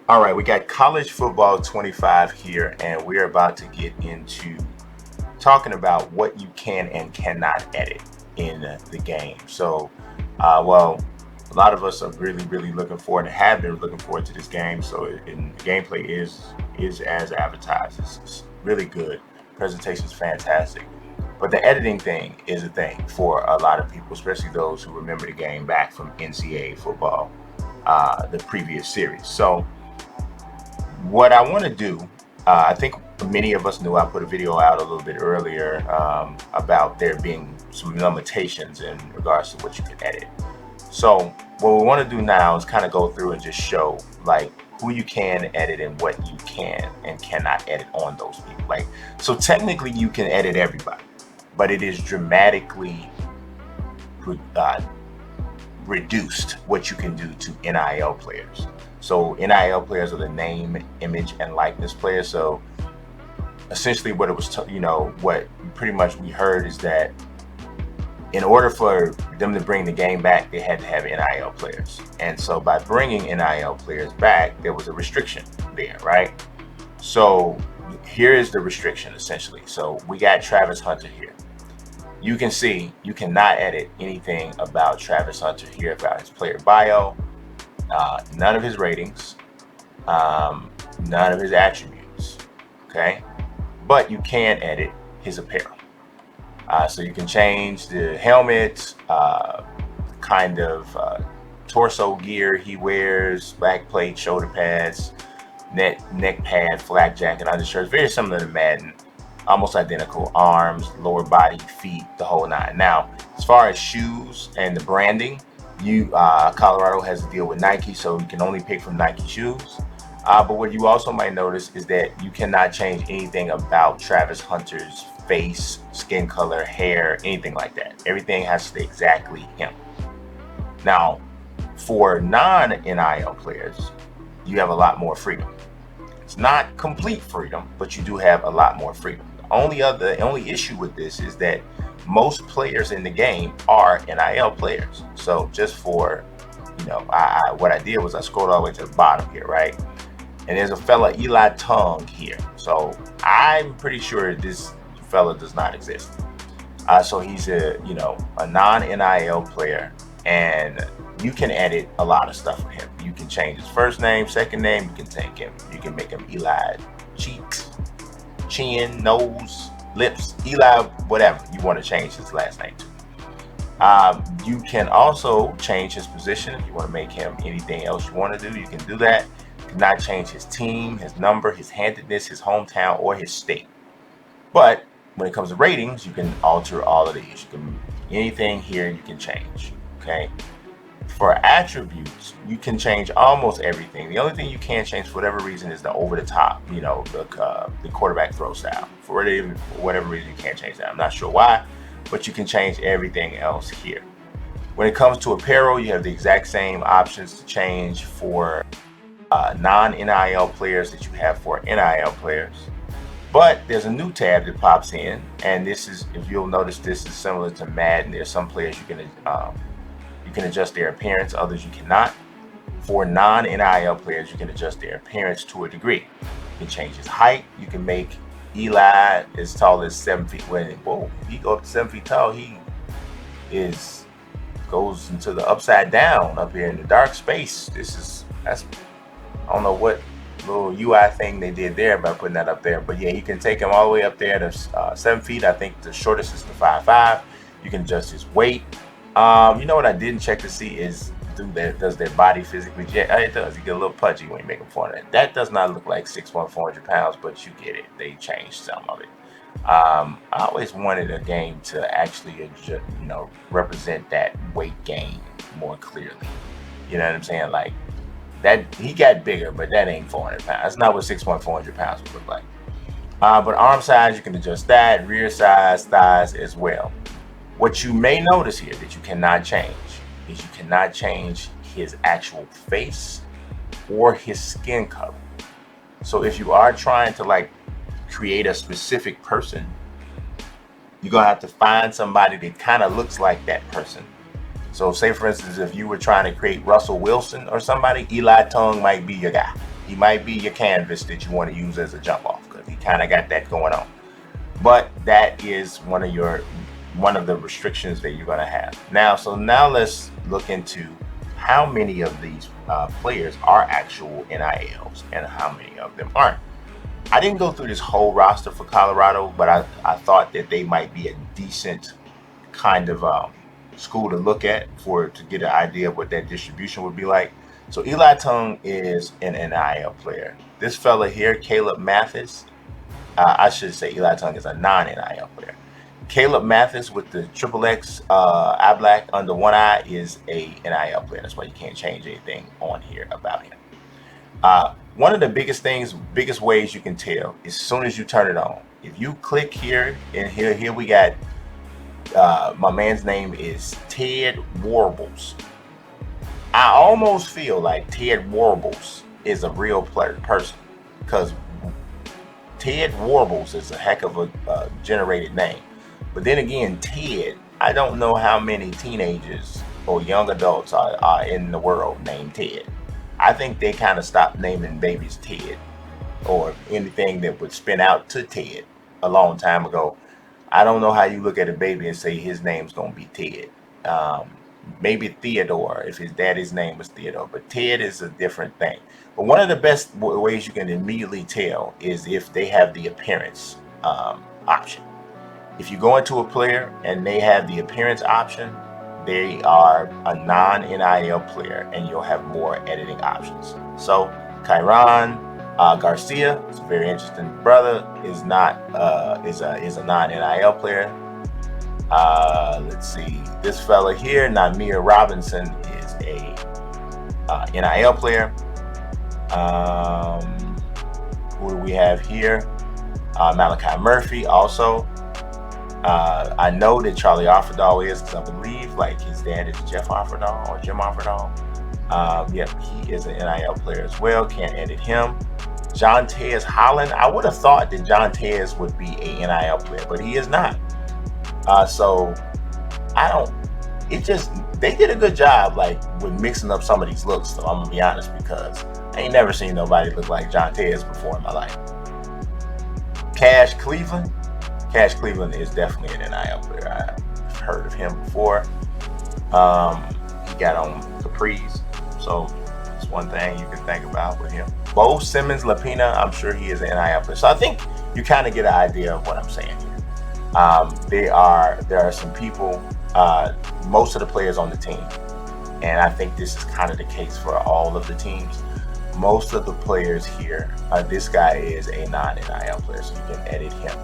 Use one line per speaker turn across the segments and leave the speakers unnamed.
All right, we got college football 25 here, and we're about to get into talking about what you can and cannot edit in the game. Well, a lot of us are really looking forward and have been looking forward to this game. The gameplay is as advertised. It's really good. Presentation's fantastic. But the editing thing is a thing for a lot of people, especially those who remember the game back from NCAA football, the previous series. So what I want to do, I think many of us knew I put a video out a little bit earlier about there being some limitations in regards to what you can edit. So what we want to do now is kind of go through and just show like who you can edit and what you can and cannot edit on those people. Like, so technically you can edit everybody, but it is dramatically uh, reduced what you can do to NIL players. So NIL players are the name, image, and likeness players. So essentially, what it was, what pretty much we heard is that in order for them to bring the game back, they had to have NIL players. And so by bringing NIL players back, there was a restriction there, right? So here is the restriction essentially. So we got Travis Hunter here. You can see you cannot edit anything about Travis Hunter here, about his player bio, none of his ratings, none of his attributes, okay? But you can edit his apparel. So you can change the helmet, kind of torso gear he wears, back plate, shoulder pads, neck pad, flak jacket, undershirts, very similar to Madden. Almost identical, arms, lower body, feet, the whole nine. Now, as far as shoes and the branding, Colorado has a deal with Nike, so you can only pick from Nike shoes. But what you also might notice is that you cannot change anything about Travis Hunter's face, skin color, hair, anything like that. Everything has to stay exactly him. Now, for non-NIL players, you have a lot more freedom. It's not complete freedom, but you do have a lot more freedom. The only issue with this is that most players in the game are NIL players. So just for, what I did was I scrolled all the way to the bottom here, right? And there's a fella, Eli Tongue here. So I'm pretty sure this fella does not exist. So he's a non-NIL player, and you can edit a lot of stuff for him. You can change his first name, second name. You can make him Eli Cheeks, chin, nose, lips, Eli, whatever you want to change his last name to. You can also change his position. If you want to make him anything else you want to do, you can do that. You cannot change his team, his number, his handedness, his hometown, or his state. But when it comes to ratings, you can alter all of these. Anything here you can change, okay? For attributes, you can change almost everything. The only thing you can't change for whatever reason is the over the top, the quarterback throw style. For whatever reason, you can't change that. I'm not sure why, but you can change everything else here. When it comes to apparel, you have the exact same options to change for non-NIL players that you have for NIL players. But there's a new tab that pops in, and this is, if you'll notice, this is similar to Madden. There's some players you can adjust their appearance, others you cannot. For non-NIL players, you can adjust their appearance to a degree. You can change his height. You can make Eli as tall as 7 feet. Whoa, he go up to 7 feet tall. He goes into the upside down up here in the dark space. I don't know what little UI thing they did there by putting that up there, but yeah, you can take him all the way up there to 7 feet. I think the shortest is the 5'5". You can adjust his weight. What I didn't check to see is does their body physically it does. You get a little pudgy when you make them 400. That does not look like 6'1", 400 pounds, but you get it. They changed some of it. I always wanted a game to actually represent that weight gain more clearly. You know what I'm saying? Like that, he got bigger, but that ain't 400 pounds. That's not what 6'1", 400 pounds would look like. But arm size, you can adjust that. Rear size, thighs as well. What you may notice here that you cannot change is you cannot change his actual face or his skin color. So if you are trying to create a specific person, you're gonna have to find somebody that kind of looks like that person. So say for instance, if you were trying to create Russell Wilson or somebody, Eli Tongue might be your guy. He might be your canvas that you want to use as a jump off because he kind of got that going on. But that is one of the restrictions that you're going to have. Now let's look into how many of these players are actual NILs and how many of them aren't. I didn't go through this whole roster for Colorado, but I thought that they might be a decent kind of school to look at to get an idea of what that distribution would be like. So Eli Tongue is an NIL player. This fella here, Caleb Mathis, I should say Eli Tongue is a non-NIL player. Caleb Mathis with the XXX eye black under one eye is a NIL player. That's why you can't change anything on here about him. One of the biggest ways you can tell is as soon as you turn it on. If you click here, and here we got my man's name is Ted Warbles. I almost feel like Ted Warbles is a real person because Ted Warbles is a heck of a generated name. But then again, Ted, I don't know how many teenagers or young adults are in the world named Ted. I think they kind of stopped naming babies Ted or anything that would spin out to Ted a long time ago. I don't know how you look at a baby and say his name's going to be Ted. Maybe Theodore if his daddy's name was Theodore, but Ted is a different thing. But one of the best ways you can immediately tell is if they have the appearance option. If you go into a player and they have the appearance option, they are a non-NIL player and you'll have more editing options. So Kyron Garcia is a very interesting brother, is a non-NIL player. Let's see, this fella here, Namir Robinson, is a NIL player. Who do we have here? Malachi Murphy also. I know that Charlie Offerdahl is, because I believe like his dad is Jeff Offerdahl or Jim Offerdahl. Yep, he is an NIL player as well. Can't edit him. John Tez Holland. I would have thought that John Tez would be a NIL player, but he is not. So I don't. It just they did a good job like with mixing up some of these looks. So I'm gonna be honest because I ain't never seen nobody look like John Tez before in my life. Cash Cleveland. Cash Cleveland is definitely an NIL player. I've heard of him before. He got on Capri's, so that's one thing you can think about with him. Bo Simmons Lapina, I'm sure he is an NIL player. So I think you kind of get an idea of what I'm saying here. There are some people, most of the players on the team, and I think this is kind of the case for all of the teams. Most of the players here, this guy is a non-NIL player, so you can edit him.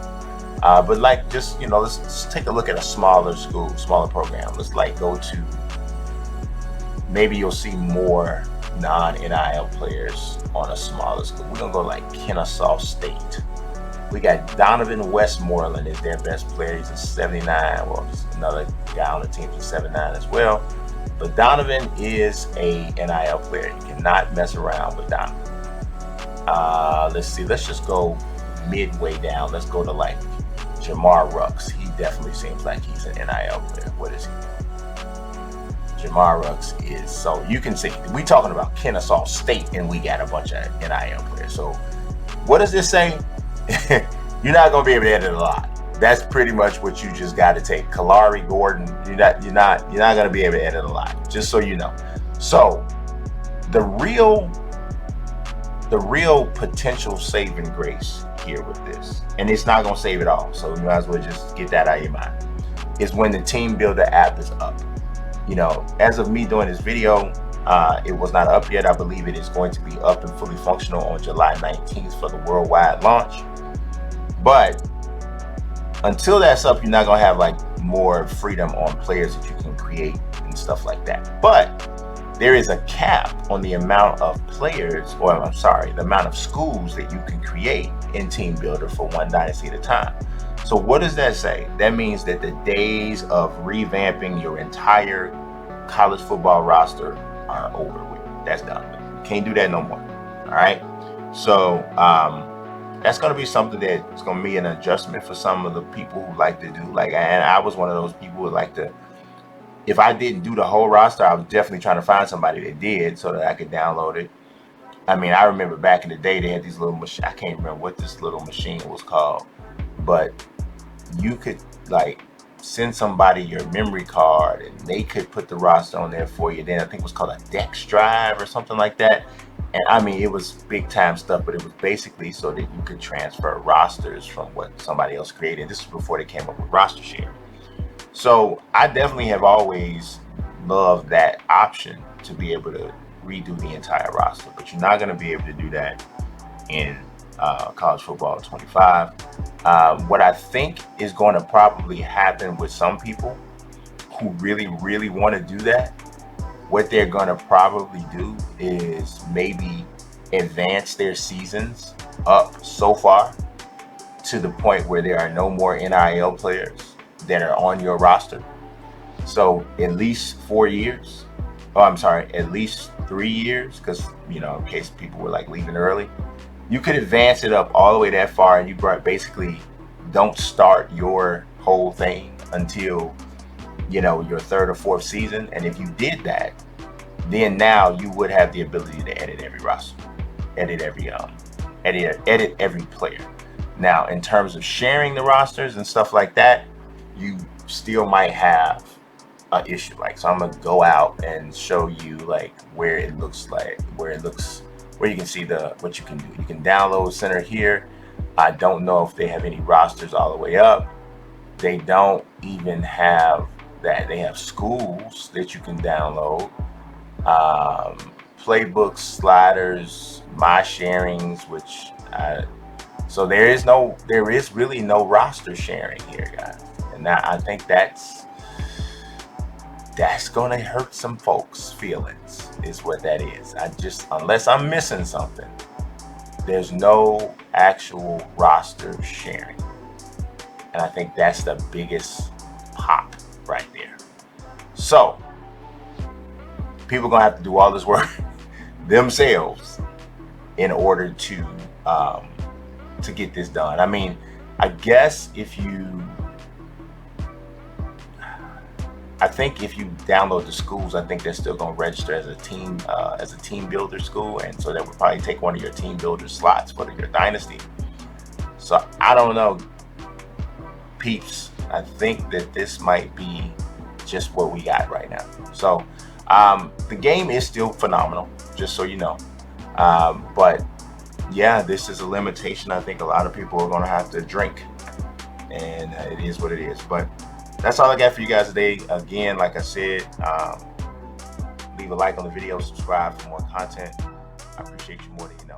But like, just, let's take a look at a smaller school, smaller program. Let's like go to, maybe you'll see more non-NIL players on a smaller school. We're gonna go like Kennesaw State. We got Donovan Westmoreland is their best player. He's a 79. Well, there's another guy on the team who's 79 as well. But Donovan is a NIL player. You cannot mess around with Donovan. Let's see. Let's just go midway down. Let's go to like Jamar Rux. He definitely seems like he's an NIL player. What is he? Jamar Rux is, so you can see, we talking about Kennesaw State and we got a bunch of NIL players. So what does this say? You're not going to be able to edit a lot. That's pretty much what you just got to take. Kalari Gordon, you're not going to be able to edit a lot, just so you know. So the real potential saving grace here with this, and it's not going to save it all, so you might as well just get that out of your mind, is when the Team Builder app is up. As of me doing this video, it was not up yet. I believe it is going to be up and fully functional on July 19th for the worldwide launch. But until that's up, you're not going to have like more freedom on players that you can create and stuff like that. But there is a cap on the amount of players, or I'm sorry, the amount of schools that you can create in Team Builder for one dynasty at a time. So what does that say? That means that the days of revamping your entire college football roster are over with. That's done. Can't do that no more. All right. So that's going to be something that's going to be an adjustment for some of the people who like to do, like, and I was one of those people who like to, if I didn't do the whole roster, I was definitely trying to find somebody that did so that I could download it. I mean, I remember back in the day they had these little machine. I can't remember what this little machine was called, but you could like send somebody your memory card and they could put the roster on there for you. Then I think it was called a Dex drive or something like that. And I mean, it was big time stuff, but it was basically so that you could transfer rosters from what somebody else created. This was before they came up with roster share. So I definitely have always loved that option to be able to redo the entire roster, but you're not going to be able to do that in college football 25. What I think is going to probably happen with some people who really, really want to do that, what they're going to probably do is maybe advance their seasons up so far to the point where there are no more NIL players that are on your roster. So at least 4 years. Oh, I'm sorry, at least 3 years, because in case people were like leaving early, you could advance it up all the way that far, and you basically don't start your whole thing until your third or fourth season. And if you did that, then now you would have the ability to edit every roster, edit every player. Now, in terms of sharing the rosters and stuff like that, you still might have an issue. So I'm gonna go out and show you where you can see what you can do. You can download center here. I don't know if they have any rosters all the way up. They don't even have that. They have schools that you can download, playbooks, sliders, my sharings, so there is really no roster sharing here, guys. And I think that's gonna hurt some folks' feelings, is what that is. Unless I'm missing something, there's no actual roster sharing. And I think that's the biggest pop right there. So people are gonna have to do all this work themselves in order to get this done. I mean, I guess if you download the schools, I think they're still going to register as a team builder school, and so that would probably take one of your team builder slots for your dynasty. So I don't know, peeps. I think that this might be just what we got right now. So the game is still phenomenal, just so you know. But yeah, this is a limitation I think a lot of people are going to have to drink, and it is what it is. But that's all I got for you guys today. Again, like I said, leave a like on the video, subscribe for more content. I appreciate you more than you know.